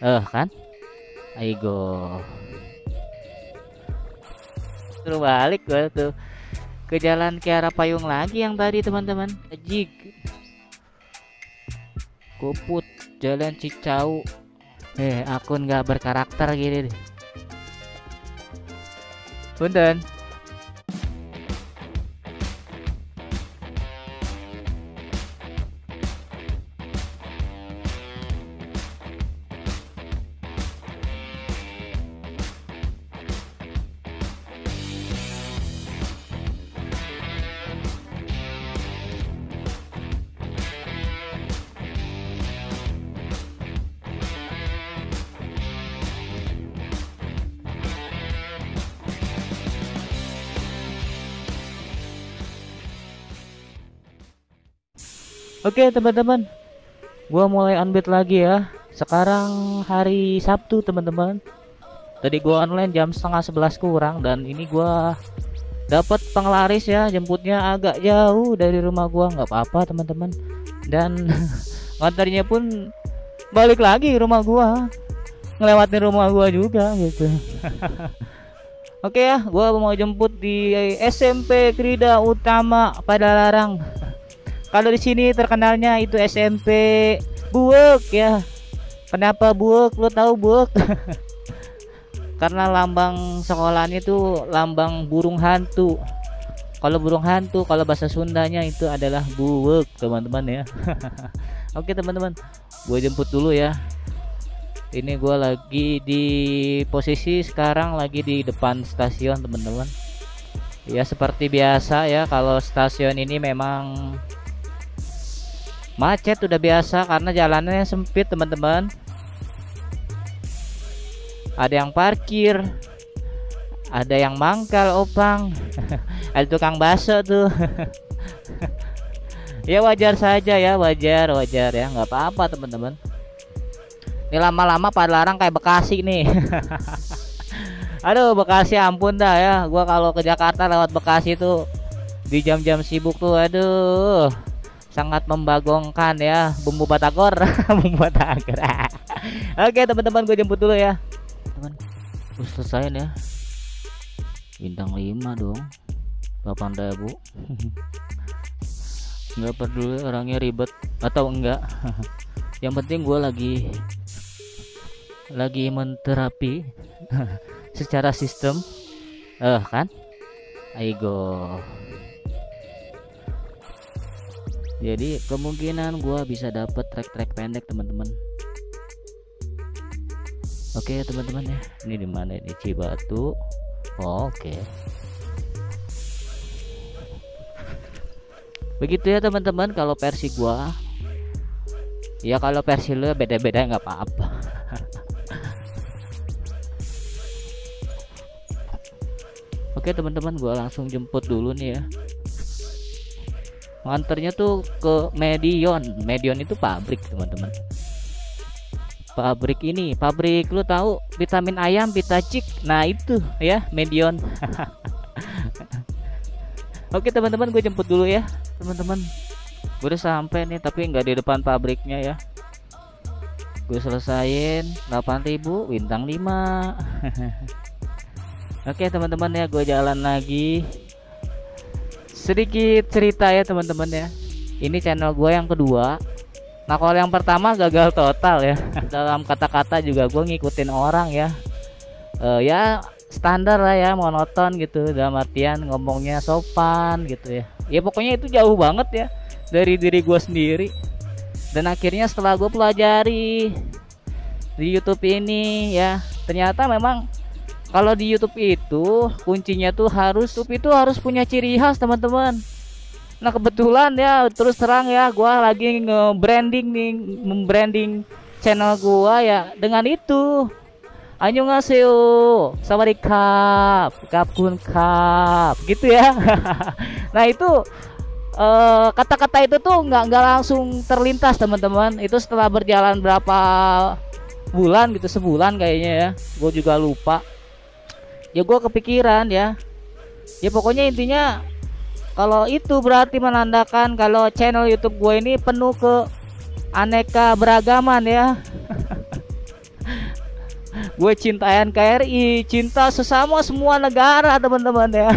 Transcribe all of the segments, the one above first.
Kan aigo terus balik gua tuh ke jalan Kiara Payung lagi yang tadi teman-teman. Ajik Kuput jalan Cicau. Akun nggak berkarakter gini deh. Punten. Oke teman-teman, gua mulai unbet lagi ya. Sekarang hari Sabtu teman-teman. Tadi gua online jam setengah 11 kurang dan ini gua dapat penglaris ya, jemputnya agak jauh dari rumah gua. Nggak apa-apa teman-teman. Dan ngantarnya pun balik lagi ke rumah gua, ngelewatin rumah gua juga gitu. Oke ya, gua mau jemput di SMP Krida Utama Padalarang. Kalau di sini terkenalnya itu SMP Buek ya. Kenapa Buek? Lo tahu Buek? Karena lambang sekolahnya itu lambang burung hantu. Kalau burung hantu, kalau bahasa Sundanya itu adalah Buek, teman-teman ya. Oke teman-teman, gue jemput dulu ya. Ini gue lagi di posisi sekarang lagi di depan stasiun teman-teman. Ya seperti biasa ya, kalau stasiun ini memang macet udah biasa karena jalannya sempit teman-teman. Ada yang parkir, ada yang mangkal opang, ada tukang bakso tuh. Ya wajar saja ya, wajar ya, nggak apa-apa teman-teman. Ini lama-lama Padalarang kayak Bekasi nih. Aduh Bekasi ampun dah ya, gua kalau ke Jakarta lewat Bekasi tuh di jam-jam sibuk tuh aduh sangat membagongkan ya, bumbu batagor. Bumbu batagor. Oke teman-teman, gue jemput dulu ya teman. Selesai ya, bintang 5 dong, 8.000. Nggak peduli orangnya ribet atau enggak. Yang penting gue lagi menterapi secara sistem kan aigo. Jadi kemungkinan gua bisa dapet trek pendek teman-teman. Oke teman-teman ya, ini di mana ini? Cibatu. Oke. Begitu ya teman-teman kalau versi gua. Ya kalau versi lu beda-beda nggak apa-apa. Oke teman-teman, gua langsung jemput dulu nih ya. Nganternya tuh ke Medion itu pabrik teman-teman. Pabrik lu tahu vitamin ayam Vitacik, nah itu ya Medion. Oke teman-teman, gue jemput dulu ya teman-teman. Gue udah sampai nih tapi nggak di depan pabriknya ya. Gue selesain 8.000 bintang 5. Oke teman-teman ya, gue jalan lagi. Sedikit cerita ya teman-teman ya. Ini channel gue yang kedua. Nah kalau yang pertama gagal total ya. Dalam kata-kata juga gue ngikutin orang ya. Ya standar lah ya, monoton gitu. Dalam artian ngomongnya sopan gitu ya. Ya pokoknya itu jauh banget ya dari diri gue sendiri. Dan akhirnya setelah gue pelajari di YouTube ini ya, ternyata memang kalau di YouTube itu kuncinya tuh harus punya ciri khas teman-teman. Nah kebetulan ya, terus terang ya, gua lagi membranding channel gua ya dengan itu. Annyeonghaseyo, sawadikap, kapkun kap, gitu ya. Nah itu kata-kata itu tuh nggak langsung terlintas teman-teman. Itu setelah berjalan berapa bulan gitu, sebulan kayaknya ya, gue juga lupa. Ya gue kepikiran ya pokoknya intinya kalau itu berarti menandakan kalau channel YouTube gue ini penuh ke aneka beragaman ya. Gue cinta NKRI, cinta sesama semua negara teman-teman ya.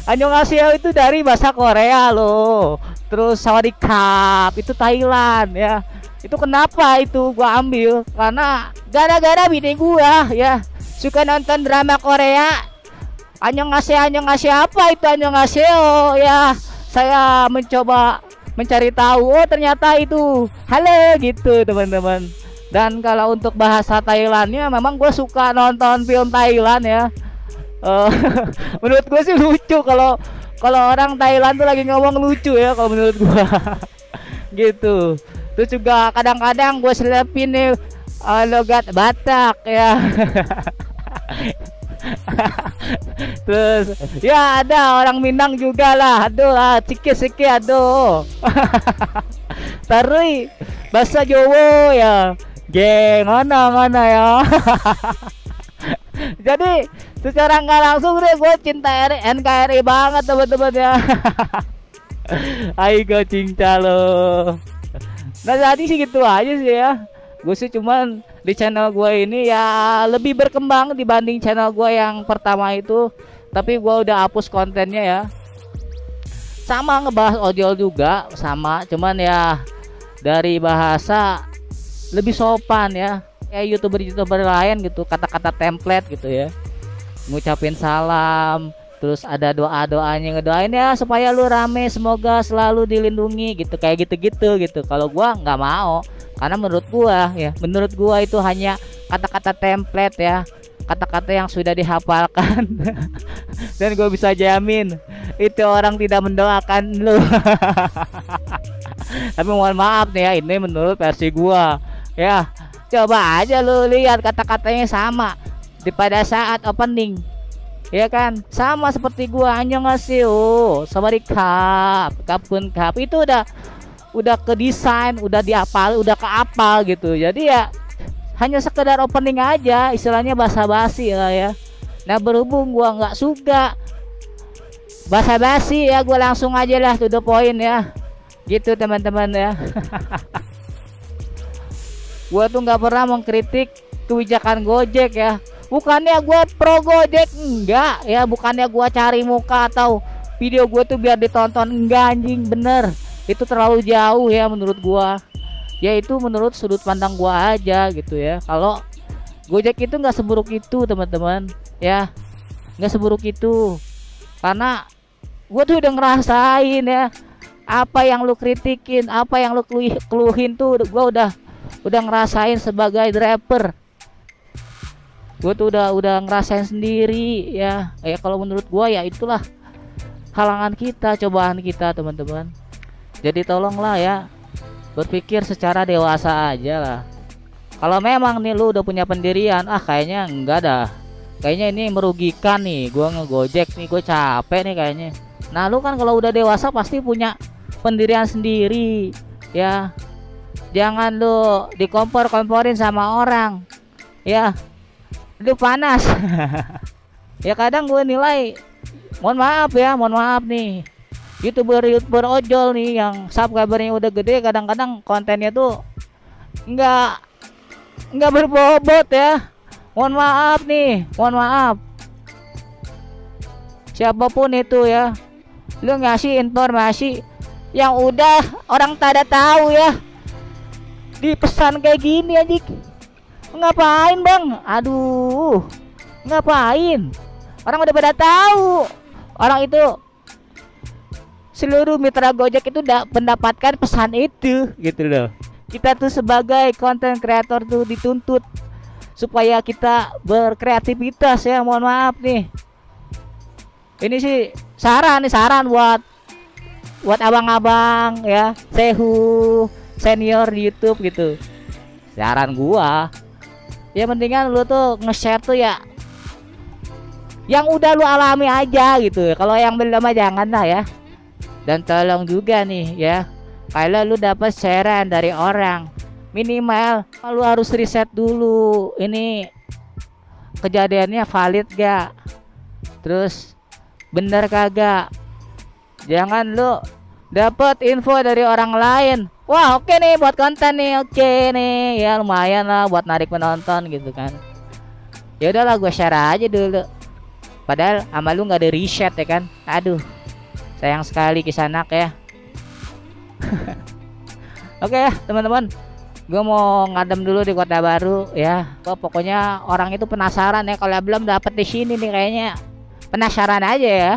Annyeonghaseyo itu dari bahasa Korea loh. Terus sawadikap itu Thailand ya. Itu kenapa itu gua ambil? Karena gara-gara bini gua ya suka nonton drama Korea. Annyeonghaseyo apa itu annyeonghaseyo ya. Saya mencoba mencari tahu, oh ternyata itu halo gitu teman-teman. Dan kalau untuk bahasa Thailandnya memang gue suka nonton film Thailand ya. Menurut gue sih lucu kalau orang Thailand tuh lagi ngomong lucu ya kalau menurut gue. Gitu. Terus juga kadang-kadang gue selipin nih logat Batak ya. Terus ya ada orang Minang juga lah, aduh lah ciki-ciki aduh. Tarui bahasa Jawa ya, geng mana ya. Jadi secara nggak langsung deh gue cinta NKRI banget teman-teman ya. Ayo cinta lo. Nah jadi sih gitu aja sih ya. Gue sih cuman di channel gue ini ya lebih berkembang dibanding channel gue yang pertama itu. Tapi gue udah hapus kontennya ya. Sama ngebahas ojol juga sama, cuman ya dari bahasa lebih sopan ya. Kayak youtuber lain gitu, kata-kata template gitu ya. Ngucapin salam, terus ada doa-doanya ngedoain ya supaya lu rame, semoga selalu dilindungi gitu, kayak gitu-gitu gitu. Kalau gua nggak mau, karena menurut gua itu hanya kata-kata template ya, kata-kata yang sudah dihafalkan. Dan gue bisa jamin itu orang tidak mendoakan lu. Tapi mohon maaf nih ya, ini menurut versi gua ya. Coba aja lu lihat kata-katanya sama di pada saat opening, ya kan? Sama seperti gua, annyeonghaseyo, sawadikap, kapun kap. Itu udah ke desain, udah diapal, udah keapal gitu. Jadi ya hanya sekedar opening aja, istilahnya basa-basi lah ya. Nah berhubung gua nggak suka basa-basi ya, gua langsung aja lah to the point ya. Gitu teman-teman ya. Gua tuh nggak pernah mengkritik kebijakan Gojek ya. Bukannya gua pro Gojek, enggak ya. Bukannya gua cari muka atau video gua tuh biar ditonton, enggak anjing, bener. Itu terlalu jauh ya menurut gua. Ya itu menurut sudut pandang gua aja gitu ya. Kalau Gojek itu nggak seburuk itu teman-teman ya, nggak seburuk itu. Karena gua tuh udah ngerasain ya, apa yang lu kritikin, apa yang lu keluhin tuh gua udah ngerasain sebagai driver. Gue tuh udah ngerasain sendiri ya. Kalau menurut gue ya itulah halangan kita, cobaan kita teman-teman. Jadi tolonglah ya, berpikir secara dewasa aja lah. Kalau memang nih lu udah punya pendirian, kayaknya enggak dah, kayaknya ini merugikan nih gue ngegojek nih, gue capek nih kayaknya. Nah lu kan kalau udah dewasa pasti punya pendirian sendiri ya. Jangan lu dikompor-komporin sama orang ya, lu panas. Ya kadang gue nilai, mohon maaf nih, youtuber ojol nih yang subscribernya udah gede, kadang-kadang kontennya tuh nggak berbobot ya. Mohon maaf siapapun itu ya, lu ngasih informasi yang udah orang tada tahu ya, di pesan kayak gini anjing. Ngapain bang? Aduh, ngapain? Orang udah pada tahu. Orang itu, seluruh mitra Gojek itu udah mendapatkan pesan itu gitu loh. Kita tuh sebagai konten kreator tuh dituntut supaya kita berkreativitas ya. Mohon maaf nih, ini sih saran buat abang-abang ya, sehu senior di YouTube gitu. Saran gua ya, mendingan lu tuh nge-share tuh ya yang udah lu alami aja gitu. Kalau yang belum mah jangan lah ya. Dan tolong juga nih ya, kalau lu dapat sharean dari orang, minimal lu harus riset dulu, ini kejadiannya valid gak, terus bener kagak. Jangan lu Dapat info dari orang lain. Wah, oke nih buat konten nih. Oke nih, ya lumayan lah buat narik penonton gitu kan. Ya udahlah, gue share aja dulu. Padahal sama lu nggak ada riset ya kan. Aduh, sayang sekali Kisanak ya. Oke ya teman-teman, gue mau ngadem dulu di Kota Baru ya. Pokoknya orang itu penasaran ya, kalau belum dapet di sini nih kayaknya penasaran aja ya.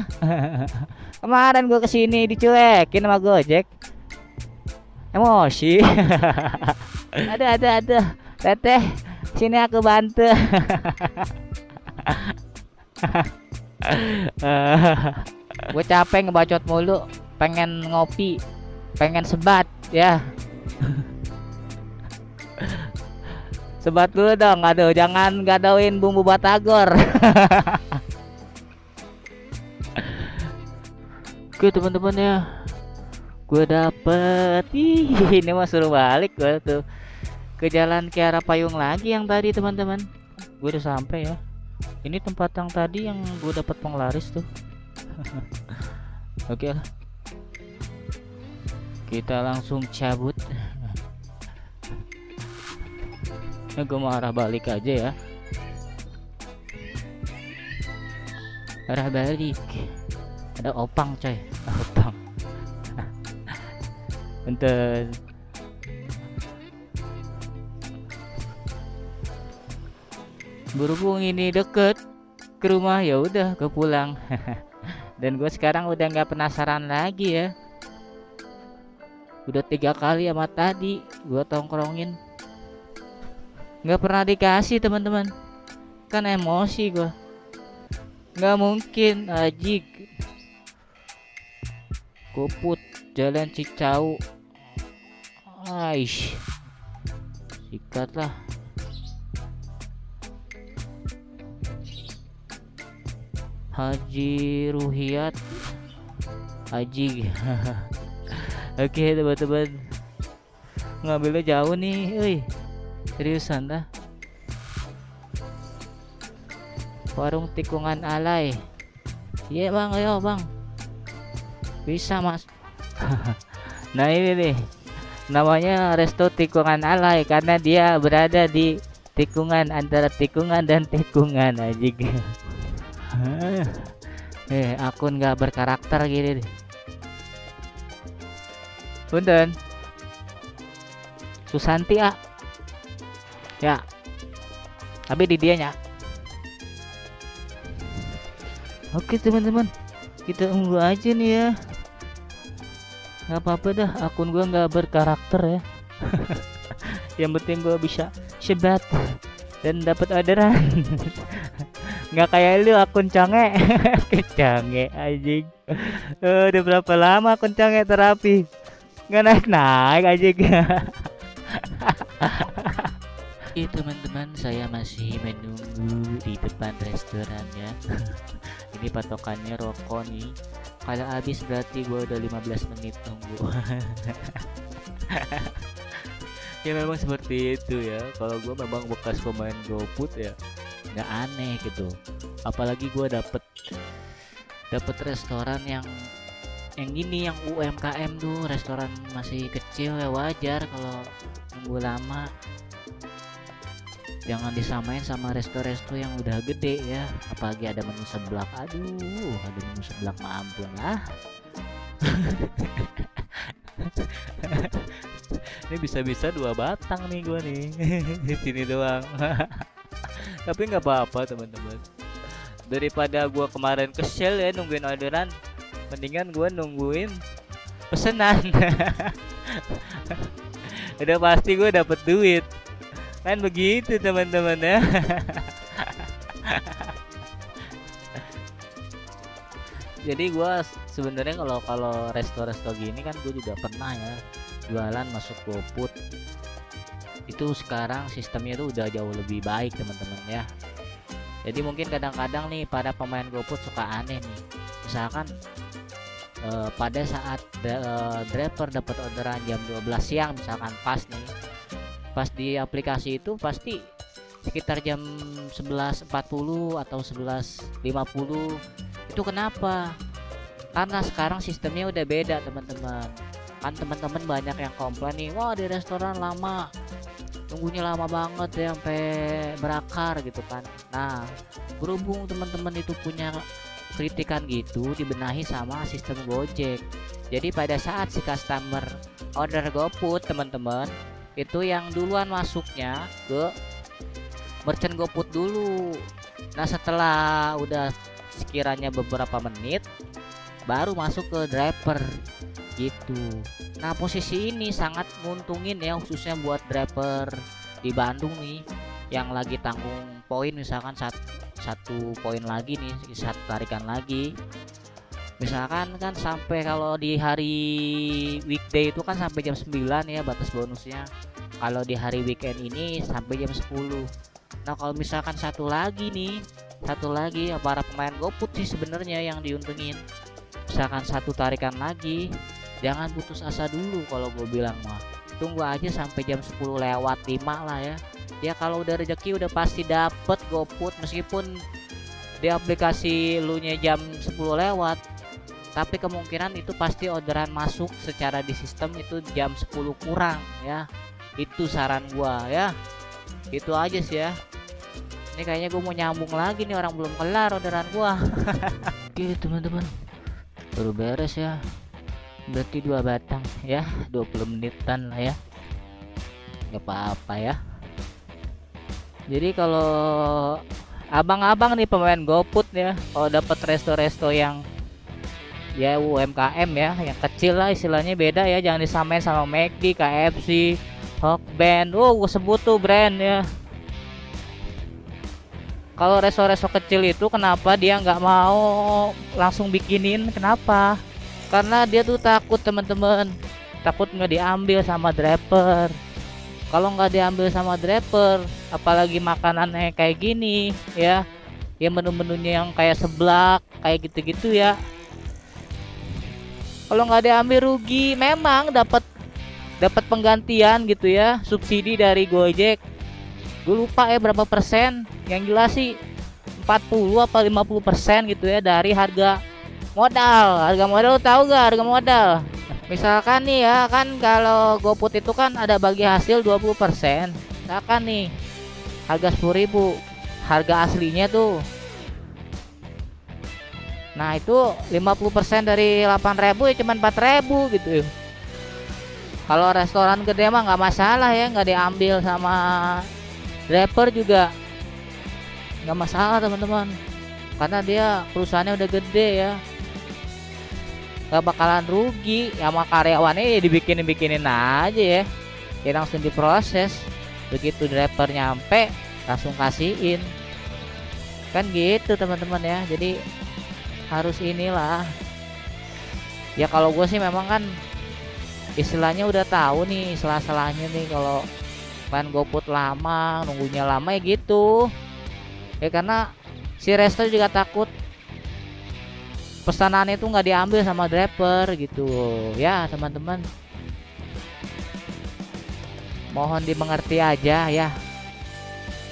Kemarin gue kesini dicuekin sama Gojek, emosi. ada teteh, sini aku bantu. Gue capek ngebacot mulu, pengen ngopi, pengen sebat ya. Sebat dulu dong, aduh jangan gadoin bumbu batagor. Oke teman-teman ya, gue dapet. Ini mah suruh balik gue tuh ke jalan Kiara Payung lagi yang tadi teman-teman. Gue udah sampai ya. Ini tempat yang tadi yang gue dapat penglaris tuh. Oke lah, kita langsung cabut. Nah, gue mau arah balik aja ya. Arah balik. Ada opang coy, opang. Bentar. Berhubung ini deket ke rumah, ya udah gue pulang. Dan gue sekarang udah nggak penasaran lagi ya. Udah 3 kali sama tadi gue tongkrongin, nggak pernah dikasih teman-teman. Kan emosi gue, nggak mungkin ajik. Koput jalan Cicau, aish, sikat lah. Haji Ruhiat, Haji. Oke teman-teman, ngambilnya jauh nih, seriusan dah. Warung tikungan alay. Iya bang, ayo bang, bisa mas. Nah ini nih namanya resto tikungan alay karena dia berada di tikungan antara tikungan dan tikungan aja. Akun nggak berkarakter gini deh. Punten Susanti ya, tapi di dianya. Oke teman-teman, kita tunggu aja nih ya. Nggak apa-apa dah, akun gua nggak berkarakter ya. Yang penting gua bisa sebat dan dapat orderan. Nggak kayak lu akun cange. Kecange anjing. Udah berapa lama akun cange terapi, nggak naik aja. Teman-teman, saya masih menunggu di depan restoran ya. Ini patokannya rokok nih, kalau habis berarti gua udah 15 menit tunggu. Ya memang seperti itu ya, kalau gua memang bekas pemain GoFood ya, nggak aneh gitu. Apalagi gua dapet restoran yang gini, yang UMKM tuh, restoran masih kecil ya, wajar kalau nunggu lama. Jangan disamain sama resto-resto yang udah gede ya, apalagi ada menu seblak. Aduh, ada menu seblak mah ampun lah. Ini bisa-bisa 2 batang nih gua nih. Di sini doang. Tapi nggak apa-apa teman-teman, daripada gua kemarin kesel ya nungguin orderan, mendingan gua nungguin pesanan. Udah pasti gua dapet duit kan, begitu teman-teman ya. Jadi gua sebenarnya kalau resto-resto gini kan gue juga pernah ya jualan masuk GoFood. Itu sekarang sistemnya tuh udah jauh lebih baik teman-teman ya. Jadi mungkin kadang-kadang nih para pemain GoFood suka aneh nih, misalkan pada saat driver dapat orderan jam 12 siang misalkan, pas di aplikasi itu pasti sekitar jam 11.40 atau 11.50. Itu kenapa? Karena sekarang sistemnya udah beda teman-teman. Kan teman-teman banyak yang komplain nih, wah di restoran lama, tunggunya lama banget ya sampai berakar gitu kan. Nah, berhubung teman-teman itu punya kritikan gitu, dibenahi sama sistem Gojek. Jadi pada saat si customer order GoFood teman-teman, itu yang duluan masuknya ke merchant GoFood dulu. Nah setelah udah sekiranya beberapa menit baru masuk ke driver gitu. Nah posisi ini sangat nguntungin ya, khususnya buat driver di Bandung nih yang lagi tanggung poin, misalkan satu poin lagi nih, satu tarikan lagi misalkan kan, sampai kalau di hari weekday itu kan sampai jam 9 ya batas bonusnya. Kalau di hari weekend ini sampai jam 10. Nah kalau misalkan satu lagi ya, para pemain GoFood sih sebenarnya yang diuntungin. Misalkan satu tarikan lagi, jangan putus asa dulu. Kalau gue bilang mah tunggu aja sampai jam 10 lewat 5 lah ya. Ya kalau udah rezeki udah pasti dapet GoFood, meskipun di aplikasi lu nya jam 10 lewat, tapi kemungkinan itu pasti orderan masuk secara di sistem itu jam 10 kurang ya. Itu saran gua ya. Itu aja sih ya. Ini kayaknya gue mau nyambung lagi nih, orang belum kelar orderan gua. Oke teman-teman, baru beres ya, berarti 2 batang ya, 20 menitan lah ya, nggak apa-apa ya. Jadi kalau abang-abang nih pemain GoFood ya, kalau dapat resto-resto yang ya UMKM ya, yang kecil lah istilahnya, beda ya, jangan disamain sama McD, KFC, Hokben. Gue sebut tuh brand ya. Kalau resto-resto kecil itu kenapa dia nggak mau langsung bikinin? Kenapa? Karena dia tuh takut teman-teman, takut nggak diambil sama driver. Kalau nggak diambil sama driver, apalagi makanannya kayak gini ya, menu-menunya yang kayak seblak kayak gitu-gitu ya, kalau nggak diambil rugi. Memang dapat penggantian gitu ya, subsidi dari Gojek. Gue lupa ya berapa persen, yang jelas sih 40 apa 50% gitu ya dari harga modal. Harga modal, tahu gak harga modal? Misalkan nih ya kan, kalau GoFood itu kan ada bagi hasil 20%. Misalkan nih harga 10.000, harga aslinya tuh, nah itu 50% dari 8.000 ya cuma 4.000 gitu. Kalau restoran gede mah nggak masalah ya, nggak diambil sama driver juga nggak masalah teman-teman, karena dia perusahaannya udah gede ya, nggak bakalan rugi. Sama karyawannya ya dibikinin aja ya, langsung diproses. Begitu driver nyampe langsung kasihin kan gitu teman-teman ya. Jadi harus inilah ya, kalau gue sih memang kan istilahnya udah tahu nih salah-salahnya nih kalau main GoFood lama, nunggunya lama ya gitu ya, karena si resto juga takut pesanannya itu nggak diambil sama driver gitu ya teman-teman. Mohon dimengerti aja ya.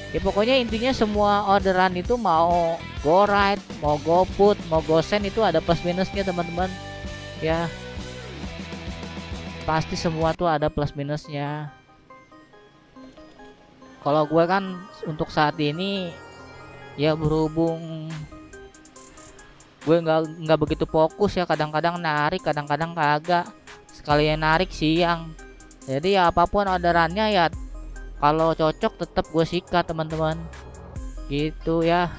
Ya pokoknya intinya semua orderan itu mau GoRide, mau GoFood, mau GoSend itu ada plus minusnya teman-teman ya. Pasti semua tuh ada plus minusnya. Kalau gue kan untuk saat ini ya, berhubung gue nggak begitu fokus ya, kadang-kadang narik, kadang-kadang kagak. Sekalian narik siang, jadi ya apapun orderannya ya, kalau cocok tetap gue sikat teman-teman gitu ya.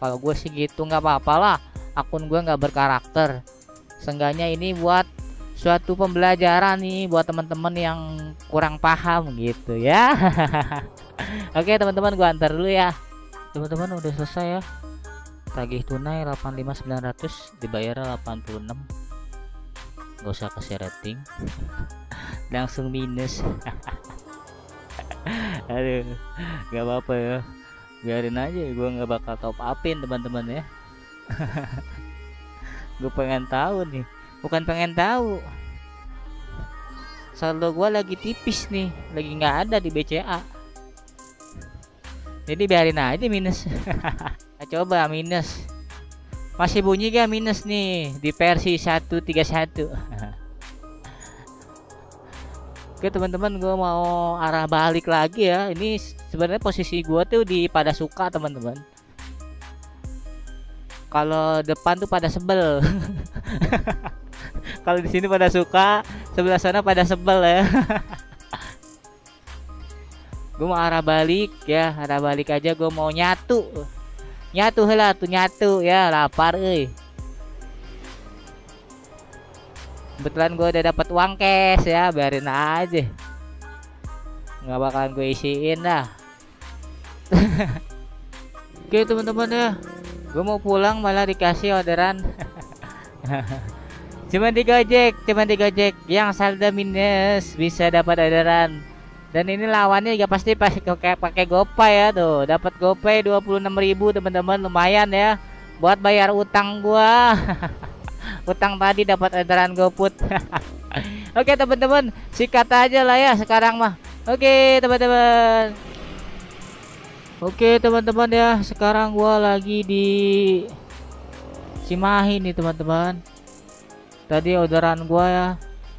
Kalau gue sih gitu, nggak apa-apa lah, akun gue nggak berkarakter. Seenggaknya ini buat suatu pembelajaran nih buat teman-teman yang kurang paham gitu ya. Oke teman-teman, gue antar dulu ya. Teman-teman udah selesai ya, tagih tunai 85.900, dibayar 86. Gak usah kasih rating. Langsung minus. Aduh, nggak apa-apa ya, biarin aja, gue nggak bakal top upin teman-teman ya. Gue pengen tahu nih, bukan pengen tahu, saldo gue lagi tipis nih, lagi nggak ada di BCA, jadi biarin aja minus. Nah, coba minus Masih bunyi gak minus nih di versi 1.31. Oke teman-teman, gue mau arah balik lagi ya. Ini sebenarnya posisi gue tuh di pada suka teman-teman. Kalau depan tuh pada sebel. Kalau di sini pada suka, sebelah sana pada sebel ya. Gue mau arah balik ya, arah balik aja. Gue mau nyatu lah tuh, nyatu ya, lapar kebetulan gue udah dapat uang cash ya, biarin aja, nggak bakalan gue isiin dah. Oke teman-teman ya, gue mau pulang malah dikasih orderan. Cuma di Gojek yang saldo minus bisa dapat orderan. Dan ini lawannya juga pasti pakai GoPay ya tuh. Dapat GoPay 26.000 teman-teman, lumayan ya buat bayar utang gua. Utang tadi dapat orderan GoFood. Oke teman-teman, sikat aja lah ya sekarang mah. Oke teman-teman. Oke teman-teman ya, sekarang gua lagi di Cimahi nih teman-teman. Tadi orderan gua ya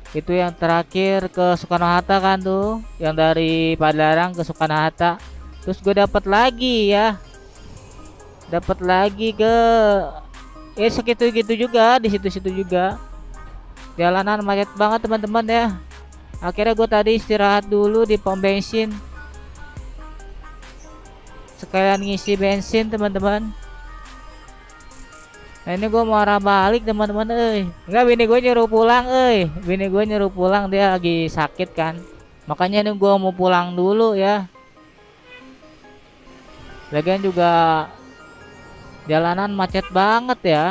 itu yang terakhir ke Soekarno-Hatta kan tuh, yang dari Padalarang ke Soekarno-Hatta. Terus gue dapat lagi ya, dapat lagi ke segitu gitu juga, di situ-situ juga. Jalanan macet banget teman-teman ya. Akhirnya gue tadi istirahat dulu di pom bensin, sekalian ngisi bensin teman-teman. Nah, ini gue mau arah balik teman-teman. Enggak, bini gue nyuruh pulang. Bini gue nyuruh pulang, dia lagi sakit kan. Makanya ini gue mau pulang dulu ya. Lagian juga jalanan macet banget ya.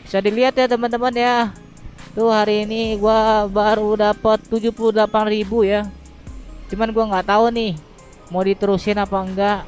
Bisa dilihat ya teman-teman ya. Tuh hari ini gue baru dapat 78.000 ya. Cuman gue nggak tahu nih mau diterusin apa enggak.